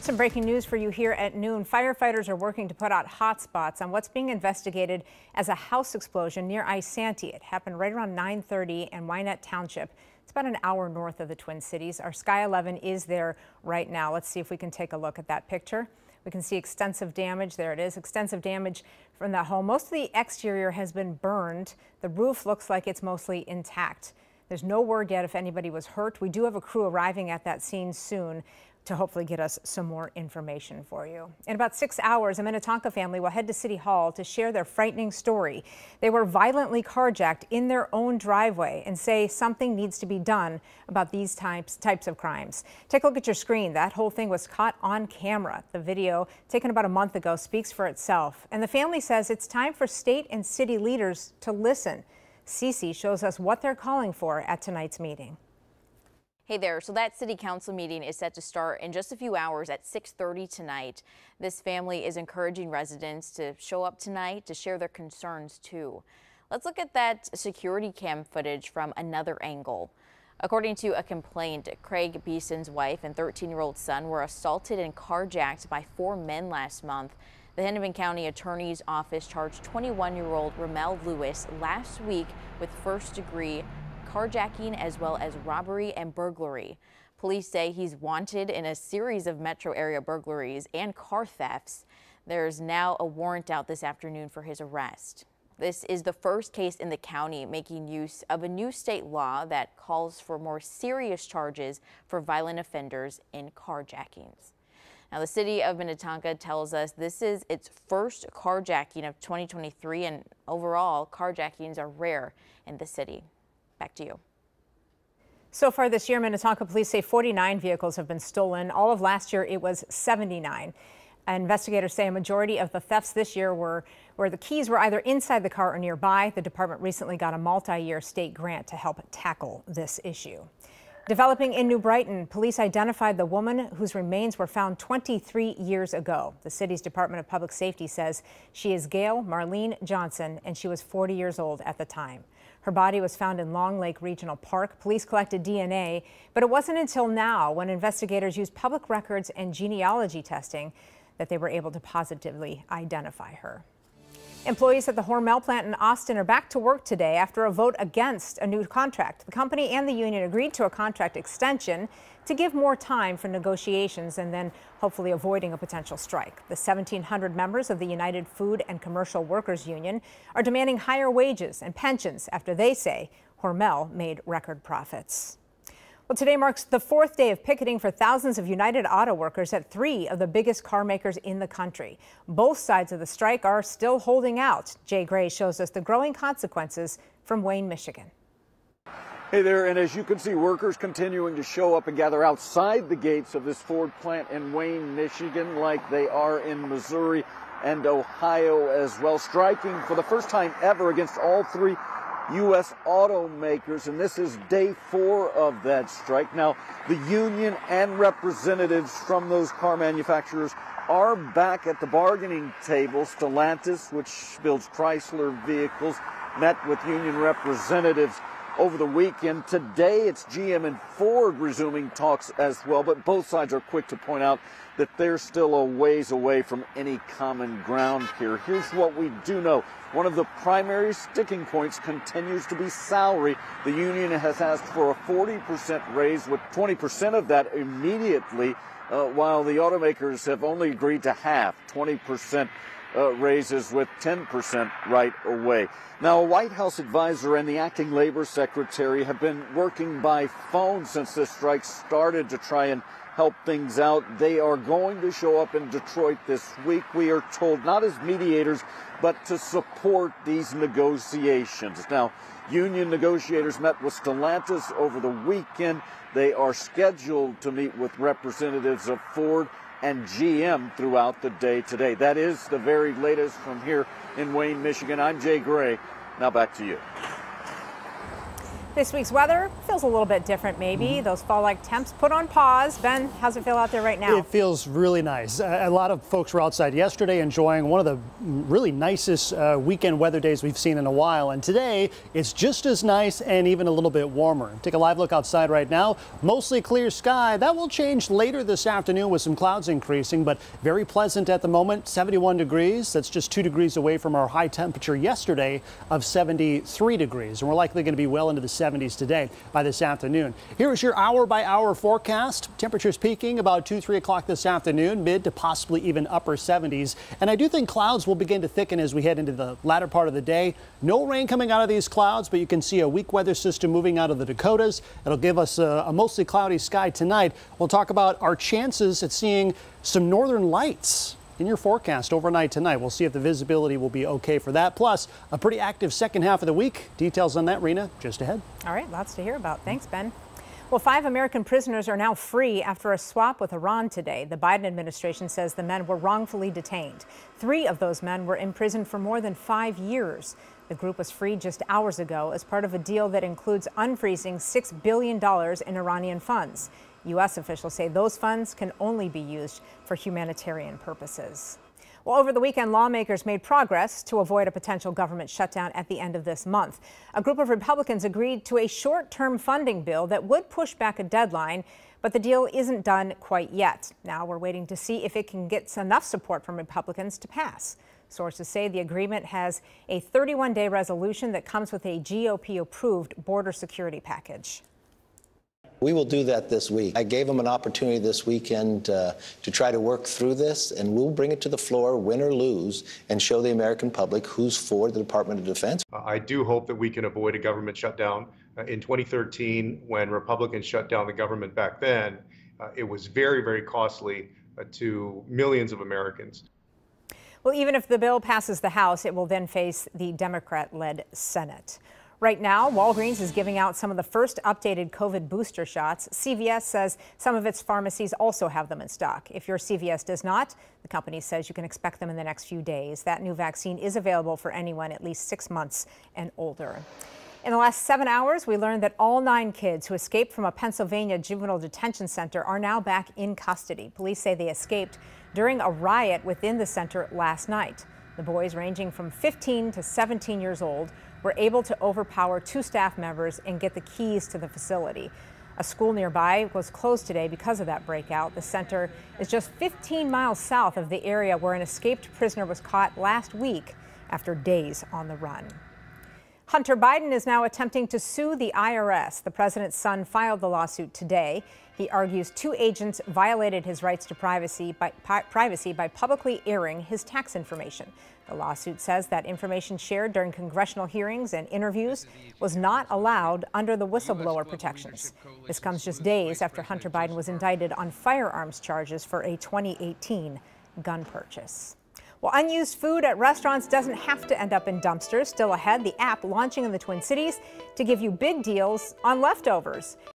Some breaking news for you here at noon. Firefighters are working to put out hot spots on what's being investigated as a house explosion near Isanti. It happened right around 9:30 in Wynette Township. It's about an hour north of the Twin Cities. Our Sky 11 is there right now. Let's see if we can take a look at that picture. We can see extensive damage. There it is, extensive damage from that home. Most of the exterior has been burned. The roof looks like it's mostly intact. There's no word yet if anybody was hurt. We do have a crew arriving at that scene soon to hopefully get us some more information for you. In about 6 hours, a Minnetonka family will head to City Hall to share their frightening story. They were violently carjacked in their own driveway and say something needs to be done about these types of crimes. Take a look at your screen. That whole thing was caught on camera. The video, taken about a month ago, speaks for itself. And the family says it's time for state and city leaders to listen. Cece shows us what they're calling for at tonight's meeting. Hey there, so that city council meeting is set to start in just a few hours at 6:30 tonight. This family is encouraging residents to show up tonight to share their concerns too. Let's look at that security cam footage from another angle. According to a complaint, Craig Beeson's wife and 13-year-old son were assaulted and carjacked by 4 men last month. The Hennepin County Attorney's Office charged 21-year-old Ramel Lewis last week with first-degree carjacking as well as robbery and burglary. Police say he's wanted in a series of metro area burglaries and car thefts. There's now a warrant out this afternoon for his arrest. This is the first case in the county making use of a new state law that calls for more serious charges for violent offenders in carjackings. Now, the city of Minnetonka tells us this is its first carjacking of 2023, and overall, carjackings are rare in the city. Back to you. So far this year, Minnetonka police say 49 vehicles have been stolen. All of last year, it was 79. Investigators say a majority of the thefts this year were where the keys were either inside the car or nearby. The department recently got a multi-year state grant to help tackle this issue. Developing in New Brighton, police identified the woman whose remains were found 23 years ago. The city's Department of Public Safety says she is Gail Marlene Johnson, and she was 40 years old at the time. Her body was found in Long Lake Regional Park. Police collected DNA, but it wasn't until now, when investigators used public records and genealogy testing, that they were able to positively identify her. Employees at the Hormel plant in Austin are back to work today after a vote against a new contract. The company and the union agreed to a contract extension to give more time for negotiations and then hopefully avoiding a potential strike. The 1,700 members of the United Food and Commercial Workers Union are demanding higher wages and pensions after they say Hormel made record profits. Well, today marks the 4th day of picketing for thousands of United Auto workers at 3 of the biggest car makers in the country. Both sides of the strike are still holding out. Jay Gray shows us the growing consequences from Wayne, Michigan. Hey there, and as you can see, workers continuing to show up and gather outside the gates of this Ford plant in Wayne, Michigan, like they are in Missouri and Ohio as well, striking for the first time ever against all 3 U.S. automakers, and this is day 4 of that strike. Now, the union and representatives from those car manufacturers are back at the bargaining table. Stellantis, which builds Chrysler vehicles, met with union representatives over the weekend. Today, it's GM and Ford resuming talks as well, but both sides are quick to point out that they're still a ways away from any common ground here. Here's what we do know. One of the primary sticking points continues to be salary. The union has asked for a 40% raise, with 20% of that immediately, while the automakers have only agreed to half, 20% raises with 10% right away. Now, a White House advisor and the acting labor secretary have been working by phone since this strike started to try and help things out. They are going to show up in Detroit this week, we are told, not as mediators, but to support these negotiations. Now, union negotiators met with Stellantis over the weekend. They are scheduled to meet with representatives of Ford and GM throughout the day today. That is the very latest from here in Wayne, Michigan. I'm Jay Gray. Now back to you. This week's weather feels a little bit different, maybe. Those fall-like temps put on pause. Ben, how's it feel out there right now? It feels really nice. A lot of folks were outside yesterday enjoying one of the really nicest weekend weather days we've seen in a while. And today, it's just as nice and even a little bit warmer. Take a live look outside right now. Mostly clear sky. That will change later this afternoon with some clouds increasing, but very pleasant at the moment. 71 degrees. That's just 2 degrees away from our high temperature yesterday of 73 degrees. And we're likely going to be well into the 70s today by this afternoon. Here is your hour-by-hour forecast. Temperatures peaking about 2-3 o'clock this afternoon, mid to possibly even upper 70s. And I do think clouds will begin to thicken as we head into the latter part of the day. No rain coming out of these clouds, but you can see a weak weather system moving out of the Dakotas. It'll give us a mostly cloudy sky tonight. We'll talk about our chances at seeing some northern lights in your forecast overnight tonight. We'll see if the visibility will be okay for that. Plus, a pretty active second half of the week. Details on that, Rena, just ahead. All right, lots to hear about. Thanks, Ben. Well, 5 American prisoners are now free after a swap with Iran today. The Biden administration says the men were wrongfully detained. 3 of those men were imprisoned for more than 5 years. The group was freed just hours ago as part of a deal that includes unfreezing $6 billion in Iranian funds. U.S. officials say those funds can only be used for humanitarian purposes. Well, over the weekend, lawmakers made progress to avoid a potential government shutdown at the end of this month. A group of Republicans agreed to a short-term funding bill that would push back a deadline, but the deal isn't done quite yet. Now we're waiting to see if it can get enough support from Republicans to pass. Sources say the agreement has a 31-day resolution that comes with a GOP-approved border security package. We will do that this week. I gave them an opportunity this weekend to try to work through this, and we'll bring it to the floor, win or lose, and show the American public who's for the Department of Defense. I do hope that we can avoid a government shutdown. In 2013, when Republicans shut down the government back then, it was very, very costly to millions of Americans. Well, even if the bill passes the House, it will then face the Democrat-led Senate. Right now, Walgreens is giving out some of the first updated COVID booster shots. CVS says some of its pharmacies also have them in stock. If your CVS does not, the company says you can expect them in the next few days. That new vaccine is available for anyone at least 6 months and older. In the last 7 hours, we learned that all 9 kids who escaped from a Pennsylvania juvenile detention center are now back in custody. Police say they escaped during a riot within the center last night. The boys, ranging from 15 to 17 years old, were able to overpower 2 staff members and get the keys to the facility. A school nearby was closed today because of that breakout. The center is just 15 miles south of the area where an escaped prisoner was caught last week after days on the run. Hunter Biden is now attempting to sue the IRS. The president's son filed the lawsuit today. He argues 2 agents violated his rights to privacy by publicly airing his tax information. The lawsuit says that information shared during congressional hearings and interviews was not allowed under the whistleblower protections. This comes just days after Hunter Biden was indicted on firearms charges for a 2018 gun purchase. Well, unused food at restaurants doesn't have to end up in dumpsters. Still ahead, the app launching in the Twin Cities to give you big deals on leftovers.